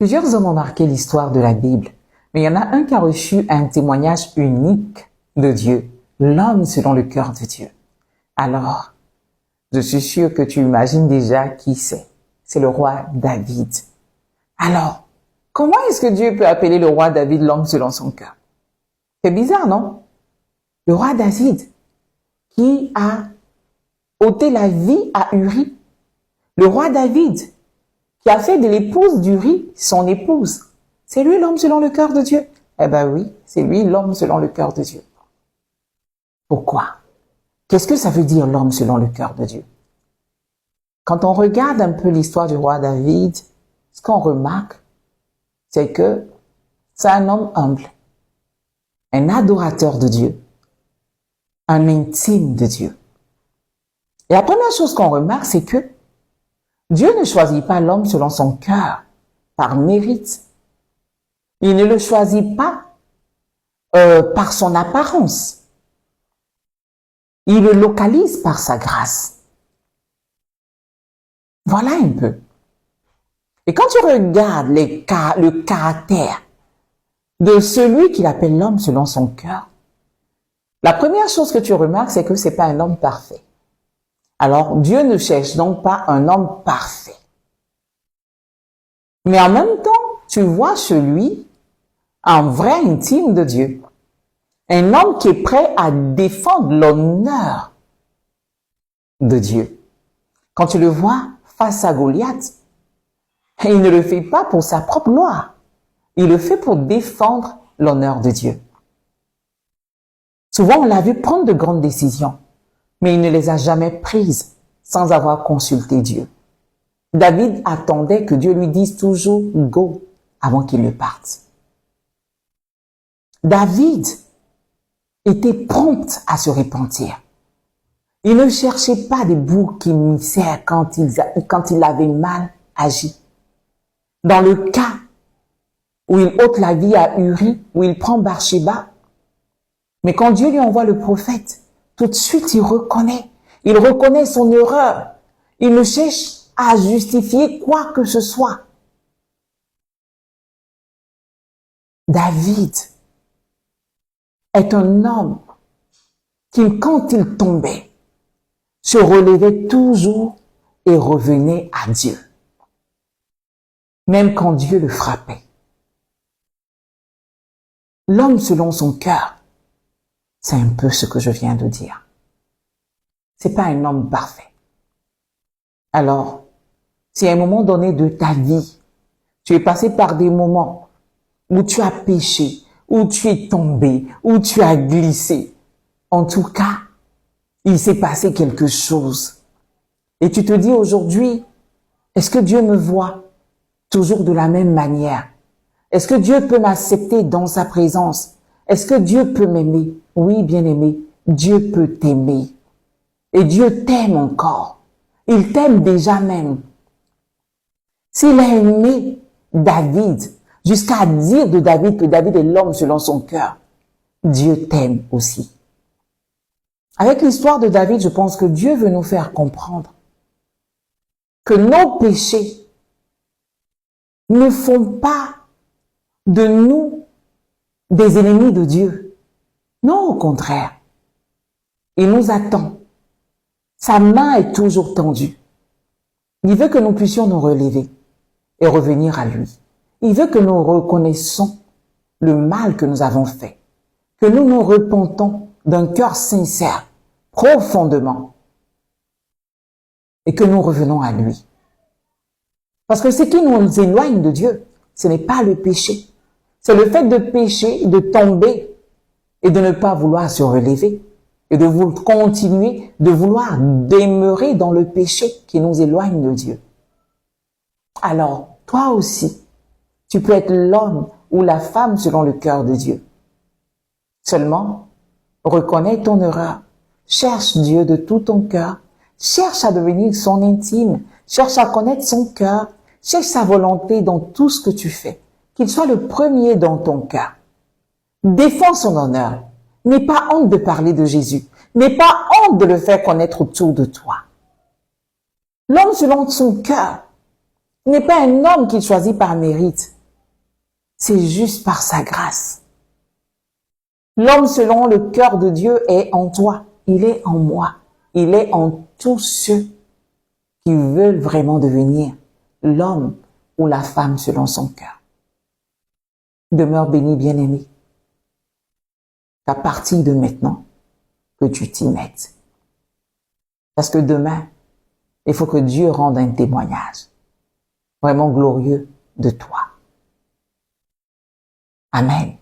Plusieurs hommes ont marqué l'histoire de la Bible, mais il y en a un qui a reçu un témoignage unique de Dieu, l'homme selon le cœur de Dieu. Alors, je suis sûre que tu imagines déjà qui c'est. C'est le roi David. Alors, comment est-ce que Dieu peut appeler le roi David l'homme selon son cœur? C'est bizarre, non? Le roi David, qui a ôté la vie à Uri. Le roi David, qui a fait de l'épouse d'Uri son épouse. C'est lui l'homme selon le cœur de Dieu? Eh ben oui, c'est lui l'homme selon le cœur de Dieu. Pourquoi? Qu'est-ce que ça veut dire l'homme selon le cœur de Dieu? Quand on regarde un peu l'histoire du roi David, ce qu'on remarque, c'est que c'est un homme humble, un adorateur de Dieu, un intime de Dieu. Et la première chose qu'on remarque, c'est que Dieu ne choisit pas l'homme selon son cœur, par mérite. Il ne le choisit pas par son apparence. Il le localise par sa grâce. Voilà un peu. Et quand tu regardes le caractère de celui qu'il appelle l'homme selon son cœur, la première chose que tu remarques, c'est que c'est pas un homme parfait. Alors, Dieu ne cherche donc pas un homme parfait. Mais en même temps, tu vois celui, un vrai intime de Dieu. Un homme qui est prêt à défendre l'honneur de Dieu. Quand tu le vois face à Goliath, il ne le fait pas pour sa propre gloire. Il le fait pour défendre l'honneur de Dieu. Souvent, on l'a vu prendre de grandes décisions, mais il ne les a jamais prises sans avoir consulté Dieu. David attendait que Dieu lui dise toujours « go » avant qu'il ne parte. David était prompt à se repentir. Il ne cherchait pas des boucs émissaires quand il avait mal agi. Dans le cas où il ôte la vie à Uri, où il prend Bathsheba, mais quand Dieu lui envoie le prophète, tout de suite il reconnaît son erreur. Il ne cherche à justifier quoi que ce soit. David est un homme qui, quand il tombait, se relevait toujours et revenait à Dieu. Même quand Dieu le frappait. L'homme selon son cœur, c'est un peu ce que je viens de dire. C'est pas un homme parfait. Alors, si à un moment donné de ta vie, tu es passé par des moments où tu as péché, où tu es tombé, où tu as glissé, en tout cas, il s'est passé quelque chose. Et tu te dis aujourd'hui, est-ce que Dieu me voit toujours de la même manière? Est-ce que Dieu peut m'accepter dans sa présence? Est-ce que Dieu peut m'aimer? Oui, bien-aimé, Dieu peut t'aimer. Et Dieu t'aime encore. Il t'aime déjà même. S'il a aimé David, jusqu'à dire de David que David est l'homme selon son cœur, Dieu t'aime aussi. Avec l'histoire de David, je pense que Dieu veut nous faire comprendre que nos péchés ne font pas de nous des ennemis de Dieu. Non, au contraire. Il nous attend. Sa main est toujours tendue. Il veut que nous puissions nous relever et revenir à lui. Il veut que nous reconnaissions le mal que nous avons fait, que nous nous repentons d'un cœur sincère, profondément, et que nous revenons à lui. Parce que ce qui nous éloigne de Dieu, ce n'est pas le péché. C'est le fait de pécher, de tomber et de ne pas vouloir se relever et de continuer de vouloir demeurer dans le péché qui nous éloigne de Dieu. Alors, toi aussi, tu peux être l'homme ou la femme selon le cœur de Dieu. Seulement, reconnais ton erreur. Cherche Dieu de tout ton cœur. Cherche à devenir son intime. Cherche à connaître son cœur. Cherche sa volonté dans tout ce que tu fais. Qu'il soit le premier dans ton cœur. Défends son honneur. N'aie pas honte de parler de Jésus. N'aie pas honte de le faire connaître autour de toi. L'homme selon son cœur n'est pas un homme qu'il choisit par mérite. C'est juste par sa grâce. L'homme selon le cœur de Dieu est en toi. Il est en moi. Il est en tous ceux qui veulent vraiment devenir l'homme ou la femme selon son cœur. Demeure béni, bien-aimé. À partir de maintenant, que tu t'y mettes. Parce que demain, il faut que Dieu rende un témoignage vraiment glorieux de toi. Amen.